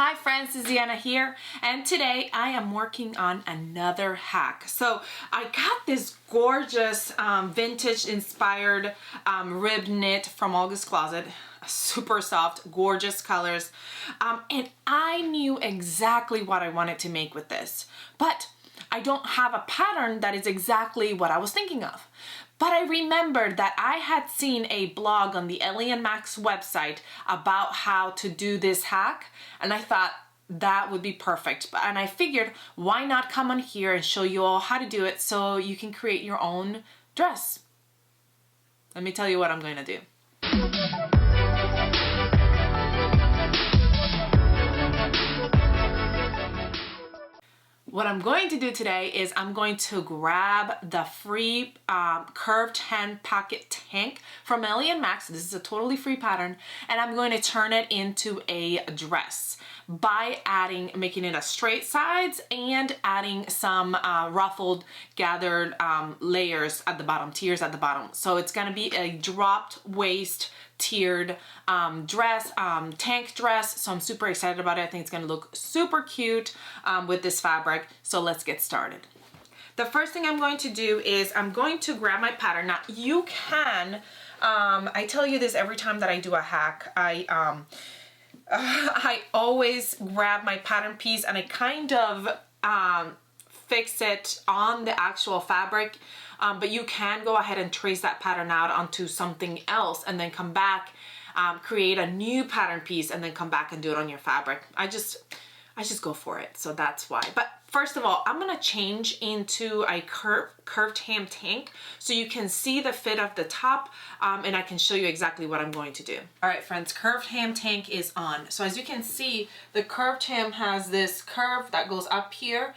Hi friends, it's Deanna here, and today I am working on another hack. So I got this gorgeous vintage inspired rib knit from August Closet, super soft, gorgeous colors, and I knew exactly what I wanted to make with this, but I don't have a pattern that is exactly what I was thinking of. But I remembered that I had seen a blog on the Ellie and Max website about how to do this hack, and I thought that would be perfect. And I figured, why not come on here and show you all how to do it so you can create your own dress. Let me tell you what I'm going to do. What I'm going to do today is I'm going to grab the free curved hem pocket tank from Ellie and Max. This is a totally free pattern, and I'm going to turn it into a dress by making it a straight sides and adding some ruffled gathered layers at the bottom, tiers at the bottom. So it's going to be a dropped waist tiered dress, tank dress. So I'm super excited about it. I think it's going to look super cute with this fabric. So let's get started. The first thing I'm going to do is I'm going to grab my pattern. Now you can, I tell you this every time that I do a hack, I always grab my pattern piece and I kind of fix it on the actual fabric. But you can go ahead and trace that pattern out onto something else and then come back, create a new pattern piece and then come back and do it on your fabric. I just go for it, so that's why. But first of all, I'm gonna change into a curved hem tank so you can see the fit of the top, and I can show you exactly what I'm going to do. All right, friends, curved hem tank is on. So as you can see, the curved hem has this curve that goes up here.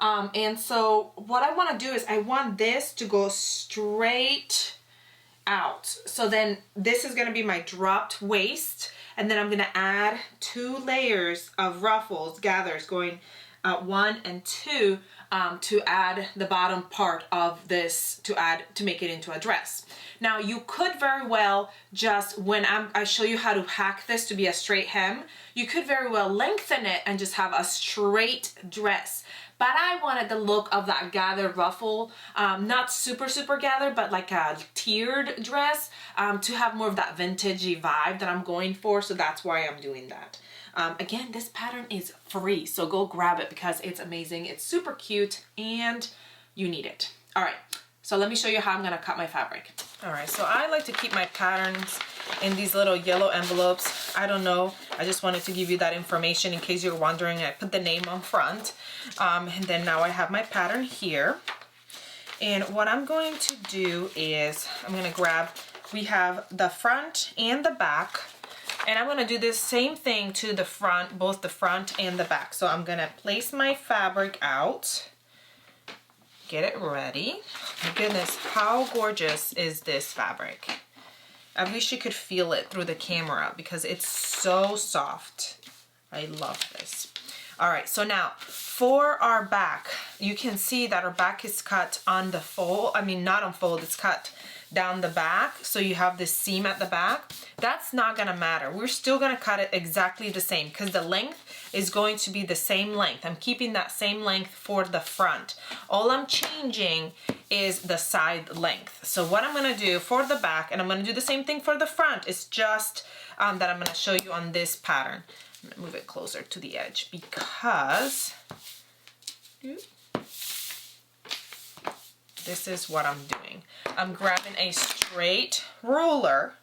And so what I want to do is I want this to go straight out. So then this is going to be my dropped waist, and then I'm going to add 2 layers of ruffles, gathers, going 1 and 2 to add the bottom part of this, to make it into a dress. Now you could very well just, when I show you how to hack this to be a straight hem, you could very well lengthen it and just have a straight dress. But I wanted the look of that gathered ruffle, not super gathered, but like a tiered dress, to have more of that vintagey vibe that I'm going for. So that's why I'm doing that. Again, this pattern is free, so go grab it because it's amazing. It's super cute and you need it. All right, so let me show you how I'm gonna cut my fabric. All right, so I like to keep my patterns in these little yellow envelopes. I don't know, I just wanted to give you that information in case you're wondering. I put the name on front, and then now I have my pattern here. And what I'm going to do is I'm gonna grab, we have the front and the back, and I'm gonna do this same thing to the front, both the front and the back. So I'm gonna place my fabric out, get it ready. My goodness, how gorgeous is this fabric? I wish you could feel it through the camera because it's so soft. I love this. All right, so now for our back, you can see that our back is cut on the fold. I mean, not on fold, it's cut down the back. So you have this seam at the back. That's not gonna matter. We're still gonna cut it exactly the same because the length is going to be the same length. I'm keeping that same length for the front. All I'm changing is the side length. So what I'm gonna do for the back, and I'm gonna do the same thing for the front, is just that I'm gonna show you on this pattern. I'm gonna move it closer to the edge because this is what I'm doing. I'm grabbing a straight ruler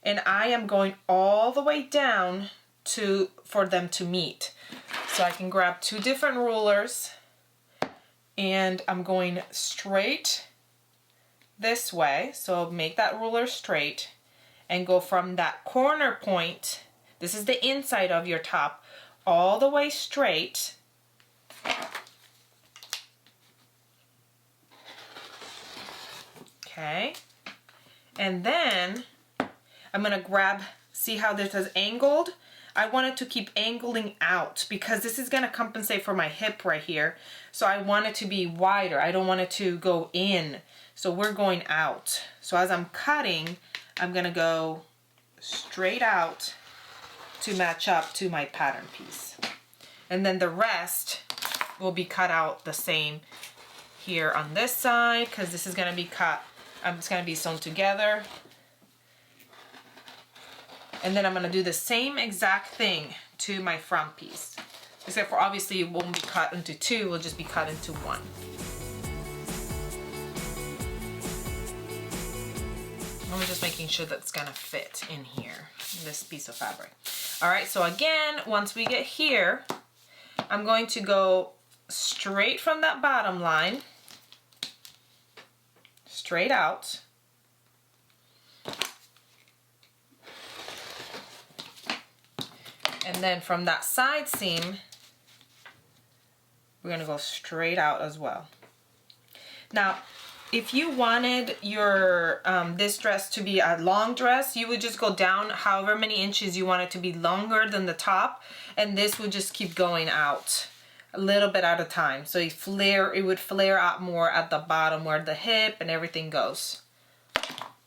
and I am going all the way down for them to meet. So I can grab 2 different rulers and I'm going straight this way. So make that ruler straight and go from that corner point, this is the inside of your top, all the way straight. Okay, and then I'm gonna grab, see how this is angled? I want it to keep angling out because this is gonna compensate for my hip right here. So I want it to be wider. I don't want it to go in. So we're going out. So as I'm cutting, I'm gonna go straight out to match up to my pattern piece. And then the rest will be cut out the same here on this side, because this is going to be cut, it's going to be sewn together. And then I'm going to do the same exact thing to my front piece, except for obviously it won't be cut into two, it will just be cut into one. I'm just making sure that's gonna fit in here, this piece of fabric. All right, so again, once we get here, I'm going to go straight from that bottom line, straight out. And then from that side seam, we're gonna go straight out as well. Now, if you wanted your this dress to be a long dress, you would just go down however many inches you want it to be longer than the top, and this would just keep going out a little bit at a time. So it would flare out more at the bottom where the hip and everything goes.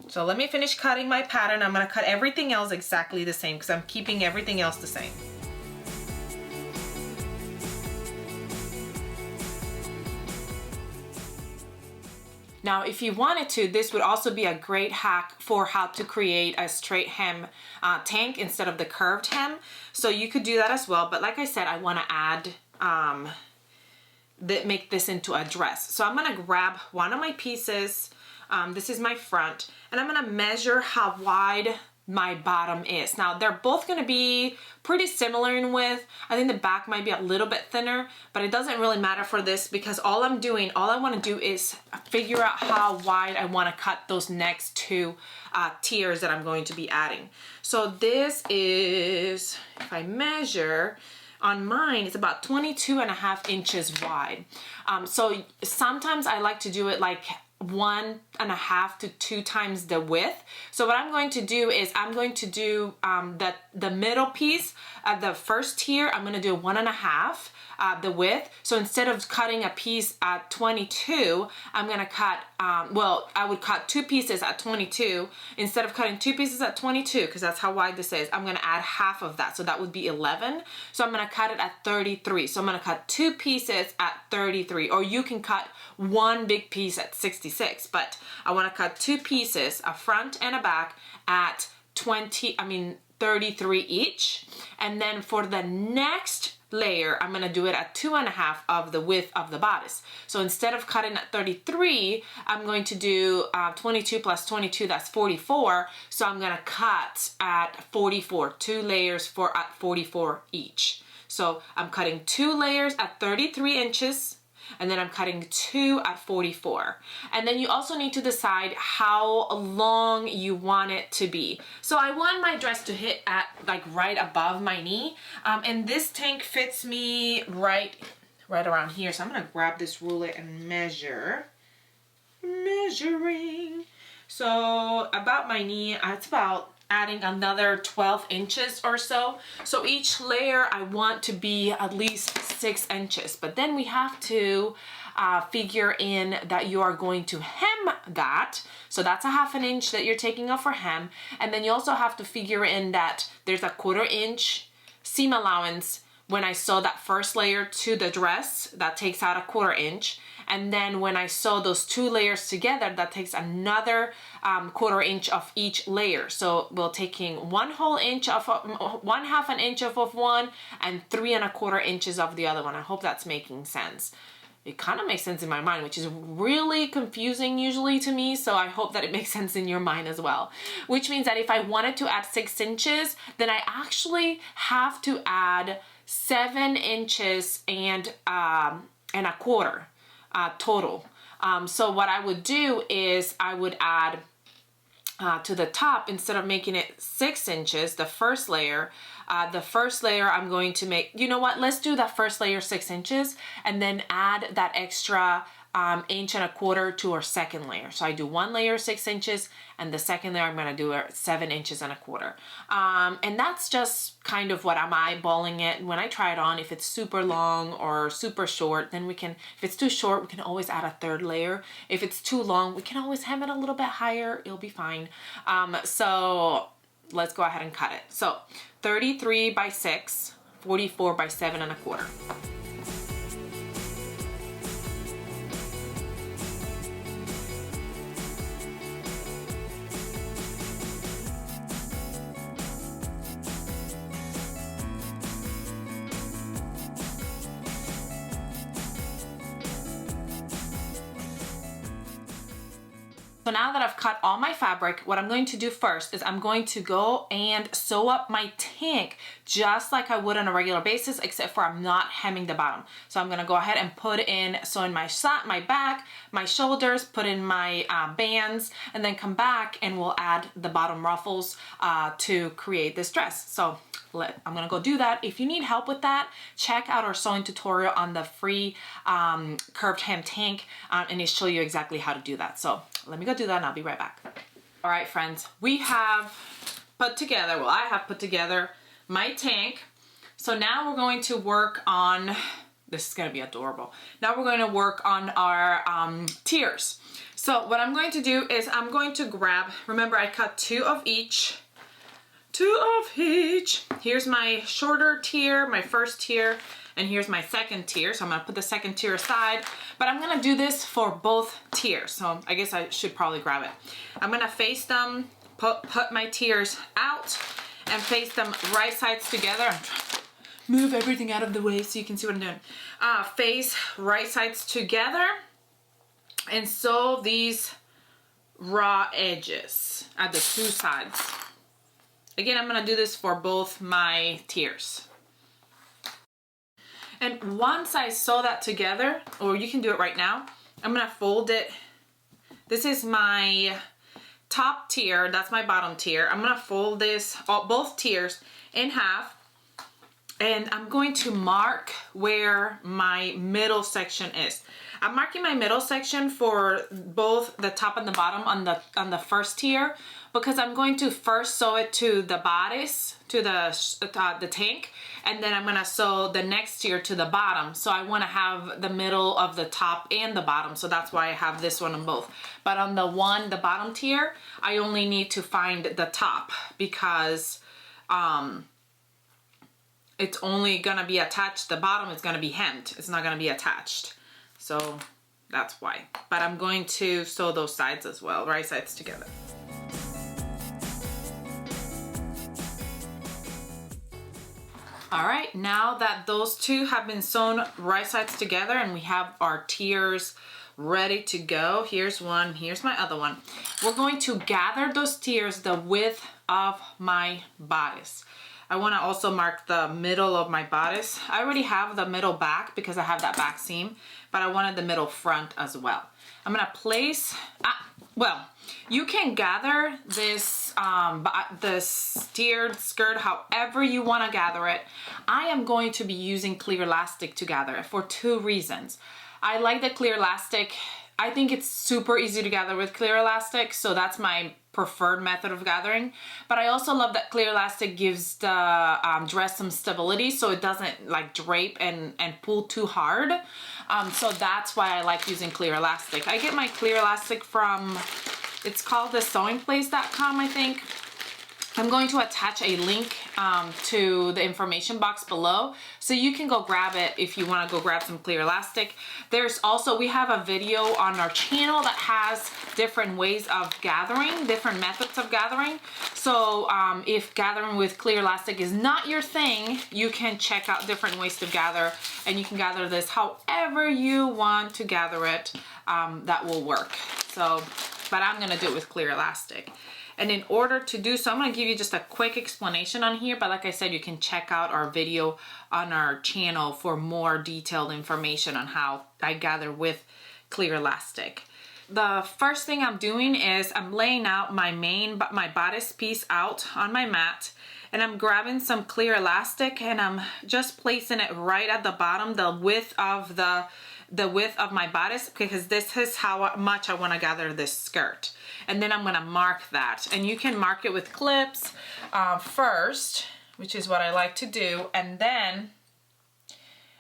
So let me finish cutting my pattern. I'm gonna cut everything else exactly the same because I'm keeping everything else the same. Now, if you wanted to, this would also be a great hack for how to create a straight hem tank instead of the curved hem. So you could do that as well. But like I said, I want to add, make this into a dress. So I'm going to grab one of my pieces. This is my front, and I'm going to measure how wide my bottom is. Now, they're both going to be pretty similar in width. I think the back might be a little bit thinner, but it doesn't really matter for this because all I want to do is figure out how wide I want to cut those next two tiers that I'm going to be adding. So this is, if I measure, on mine, it's about 22.5 inches wide. So sometimes I like to do it like 1.5 to 2 times the width. So what I'm going to do is I'm going to do the middle piece, the first tier, I'm going to do 1.5 the width. So instead of cutting a piece at 22, I'm going to cut, well, I would cut 2 pieces at 22. Instead of cutting 2 pieces at 22, because that's how wide this is, I'm going to add half of that. So that would be 11. So I'm going to cut it at 33. So I'm going to cut 2 pieces at 33, or you can cut one big piece at 66, but I want to cut 2 pieces, a front and a back, at 33 each. And then for the next layer, I'm going to do it at 2.5 of the width of the bodice. So instead of cutting at 33, I'm going to do 22 plus 22, that's 44. So I'm going to cut at 44, 2 layers at 44 each. So I'm cutting 2 layers at 33 inches, and then I'm cutting 2 at 44. And then you also need to decide how long you want it to be. So I want my dress to hit at like right above my knee. And this tank fits me right around here. So I'm gonna grab this ruler and measure. Measuring. So about my knee, it's about adding another 12 inches or so. So each layer I want to be at least 6 inches, but then we have to figure in that you are going to hem that. So that's a 1/2 inch that you're taking off for hem. And then you also have to figure in that there's a 1/4 inch seam allowance when I sew that first layer to the dress, that takes out a 1/4 inch. And then when I sew those 2 layers together, that takes another 1/4 inch of each layer. So we're taking 1/2 inch off of one and 3¼ inches of the other one. I hope that's making sense. It kind of makes sense in my mind, which is really confusing usually to me. So I hope that it makes sense in your mind as well. Which means that if I wanted to add 6 inches, then I actually have to add 7 inches and 1/4. Total. So what I would do is I would add to the top, instead of making it 6 inches, the first layer I'm going to make, you know what, let's do that first layer 6 inches and then add that extra 1.25 inches to our second layer. So I do 1 layer 6 inches, and the second layer I'm going to do 7 inches and 1/4. And that's just kind of what I'm eyeballing it. When I try it on, if it's super long or super short, then we can, if it's too short, we can always add a 3rd layer. If it's too long, we can always hem it a little bit higher. It'll be fine. So let's go ahead and cut it. So 33 by 6 44 by 7.25. So now that I've cut all my fabric, what I'm going to do first is I'm going to go and sew up my tank just like I would on a regular basis, except for I'm not hemming the bottom. So I'm gonna go ahead and sew in my back, my shoulders, put in my bands, and then come back and we'll add the bottom ruffles to create this dress. So I'm gonna go do that. If you need help with that, check out our sewing tutorial on the free curved hem tank, and it'll show you exactly how to do that. So let me go do that and I'll be right back. All right, friends, we have put together, well, I have put together my tank. So now we're going to work on, this is gonna be adorable. Now we're going to work on our tiers. So what I'm going to do is I'm going to grab, remember I cut two of each. Here's my shorter tier, my first tier, and here's my second tier. So I'm gonna put the second tier aside, but I'm gonna do this for both tiers. So I guess I should probably grab it. I'm gonna face them, put my tiers out and face them right sides together. I'm trying to move everything out of the way so you can see what I'm doing. Face right sides together and sew these raw edges at the two sides. Again, I'm gonna do this for both my tiers. And once I sew that together, or you can do it right now, I'm gonna fold it. This is my top tier, that's my bottom tier. I'm gonna fold this, both tiers, in half. And I'm going to mark where my middle section is. I'm marking my middle section for both the top and the bottom on the first tier, because I'm going to first sew it to the bodice, to the tank, and then I'm gonna sew the next tier to the bottom. So I wanna have the middle of the top and the bottom, so that's why I have this one on both. But on the bottom tier, I only need to find the top, because it's only gonna be attached, the bottom is gonna be hemmed, it's not gonna be attached. So that's why. But I'm going to sew those sides as well, right sides together. All right, now that those two have been sewn right sides together and we have our tiers ready to go, here's one, here's my other one. We're going to gather those tiers the width of my bodice. I want to also mark the middle of my bodice. I already have the middle back because I have that back seam, but I wanted the middle front as well. I'm gonna place, well, you can gather this this tiered skirt however you want to gather it. I am going to be using clear elastic to gather it for two reasons. I like the clear elastic. I think it's super easy to gather with clear elastic, so that's my preferred method of gathering. But I also love that clear elastic gives the dress some stability, so it doesn't like drape and pull too hard. So that's why I like using clear elastic. I get my clear elastic from, it's called thesewingplace.com, I think. I'm going to attach a link to the information box below, so you can go grab it if you want to go grab some clear elastic. There's also, we have a video on our channel that has different ways of gathering, different methods of gathering. So if gathering with clear elastic is not your thing, you can check out different ways to gather, and you can gather this however you want to gather it. That will work. So, but I'm gonna do it with clear elastic. And in order to do so, I'm going to give you just a quick explanation on here, but like I said, you can check out our video on our channel for more detailed information on how I gather with clear elastic. The first thing I'm doing is I'm laying out my bodice piece out on my mat, and I'm grabbing some clear elastic and I'm just placing it right at the bottom, the width of my bodice, because this is how much I want to gather this skirt. And then I'm going to mark that, and you can mark it with clips first, which is what I like to do, and then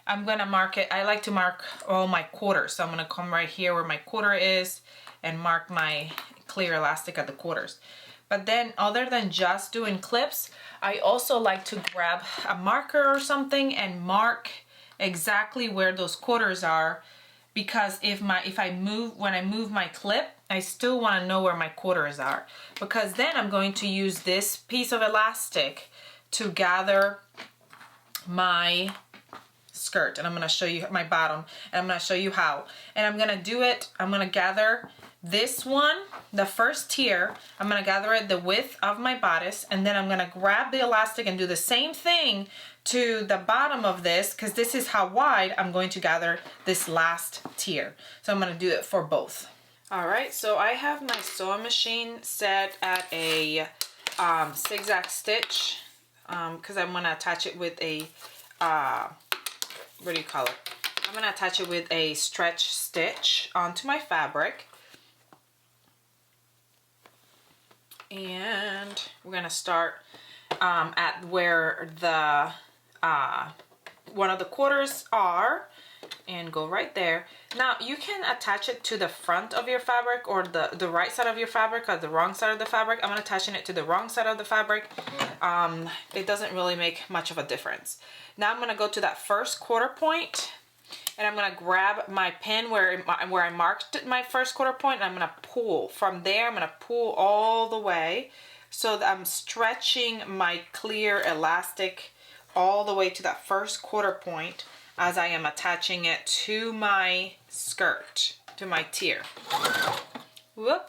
I'm going to mark it. I like to mark all my quarters, so I'm going to come right here where my quarter is and mark my clear elastic at the quarters. But then other than just doing clips, I also like to grab a marker or something and mark exactly where those quarters are, because when I move my clip, I still want to know where my quarters are, because then I'm going to use this piece of elastic to gather my skirt, and I'm going to show you my bottom, and I'm going to show you how. And I'm going to do it, I'm going to gather this one, the first tier, I'm going to gather it the width of my bodice, and then I'm going to grab the elastic and do the same thing to the bottom of this, because this is how wide I'm going to gather this last tier. So I'm going to do it for both. All right, so I have my sewing machine set at a zigzag stitch, because I'm going to attach it with a what do you call it? I'm going to attach it with a stretch stitch onto my fabric. And we're going to start at where the one of the quarters are and go right there. Now you can attach it to the front of your fabric or the right side of your fabric or the wrong side of the fabric. I'm attaching it to the wrong side of the fabric. It doesn't really make much of a difference. Now I'm going to go to that first quarter point, and I'm going to grab my pin where I marked my first quarter point, and I'm going to pull. From there, I'm going to pull all the way so that I'm stretching my clear elastic all the way to that first quarter point as I am attaching it to my skirt, to my tier. Whoop.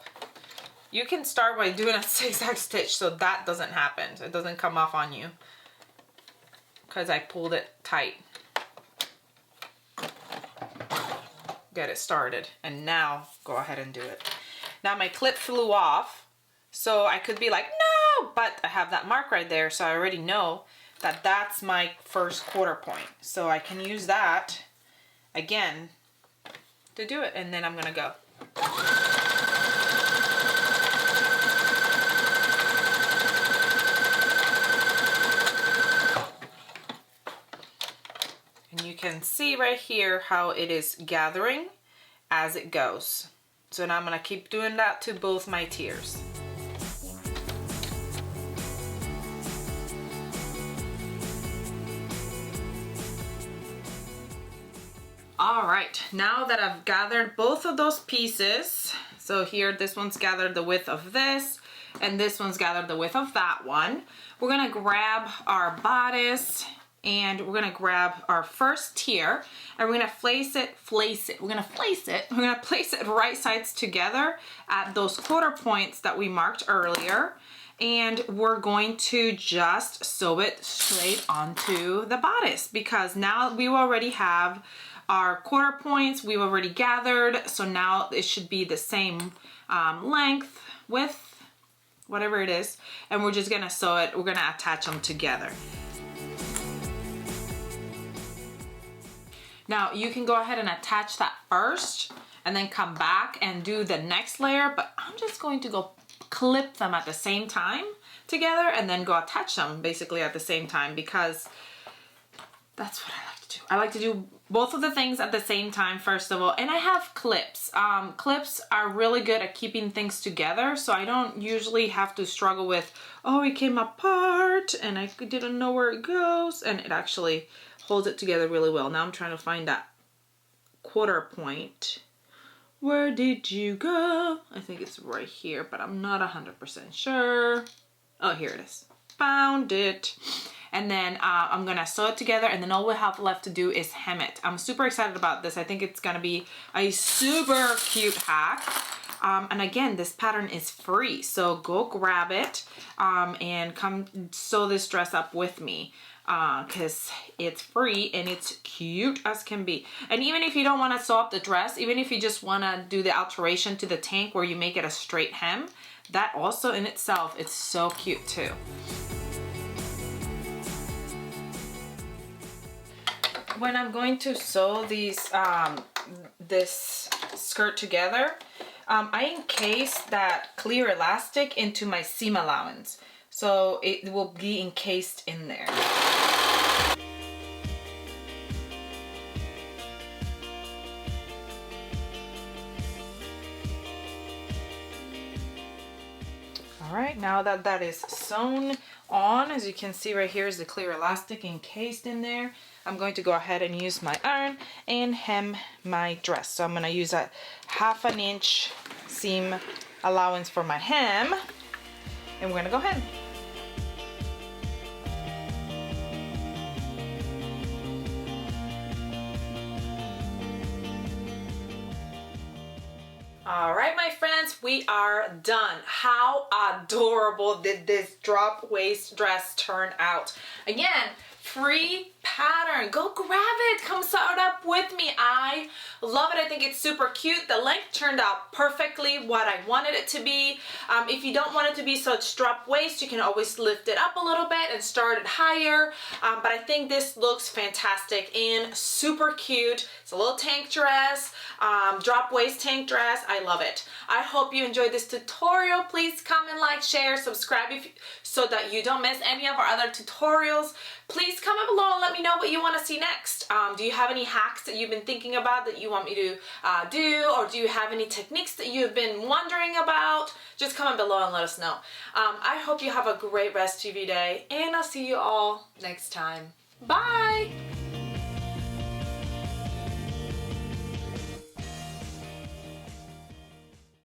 You can start by doing a zigzag stitch so that doesn't happen. So it doesn't come off on you, because I pulled it tight. Get it started, and now go ahead and do it. Now my clip flew off, so I could be like, no, but I have that mark right there, so I already know that that's my first quarter point. So I can use that again to do it, and then I'm gonna go. And you can see right here how it is gathering as it goes. So now I'm going to keep doing that to both my tiers. All right, now that I've gathered both of those pieces, so here this one's gathered the width of this, and this one's gathered the width of that one, we're going to grab our bodice, and we're gonna grab our first tier, and we're gonna place it right sides together at those quarter points that we marked earlier, and we're going to just sew it straight onto the bodice, because now we already have our quarter points, we've already gathered, so now it should be the same length, width, whatever it is, and we're just gonna sew it, we're gonna attach them together. Now you can go ahead and attach that first and then come back and do the next layer, but I'm just going to go clip them at the same time together and then go attach them basically at the same time, because that's what I like to do. I like to do both of the things at the same time, first of all, and I have clips. Clips are really good at keeping things together, so I don't usually have to struggle with, oh, it came apart and I didn't know where it goes, and it actually holds it together really well. Now I'm trying to find that quarter point. Where did you go? I think it's right here, but I'm not 100% sure. Oh, here it is. Found it. And then I'm gonna sew it together, and then all we have left to do is hem it. I'm super excited about this. I think it's gonna be a super cute hack. And again, this pattern is free, so go grab it and come sew this dress up with me, because it's free and it's cute as can be. And even if you don't want to sew up the dress, even if you just want to do the alteration to the tank where you make it a straight hem, that also in itself, it's so cute too. When I'm going to sew these this skirt together, I encase that clear elastic into my seam allowance, so it will be encased in there. All right, now that that is sewn on, as you can see right here is the clear elastic encased in there. I'm going to go ahead and use my iron and hem my dress. So I'm going to use a 1/2 inch seam allowance for my hem, and we're going to go ahead. All right, my friends, we are done. How adorable did this drop waist dress turn out? Again, free pattern. Go grab it. Come sew it up with me. I love it. I think it's super cute. The length turned out perfectly what I wanted it to be. If you don't want it to be such drop waist, you can always lift it up a little bit and start it higher. But I think this looks fantastic and super cute. It's a little tank dress, drop waist tank dress. I love it. I hope you enjoyed this tutorial. Please comment, like, share, subscribe so that you don't miss any of our other tutorials. Please comment below and let me know what you want to see next. Do you have any hacks that you've been thinking about that you want me to do, or do you have any techniques that you've been wondering about? Just comment below and let us know. I hope you have a great rest of your day, and I'll see you all next time. Bye!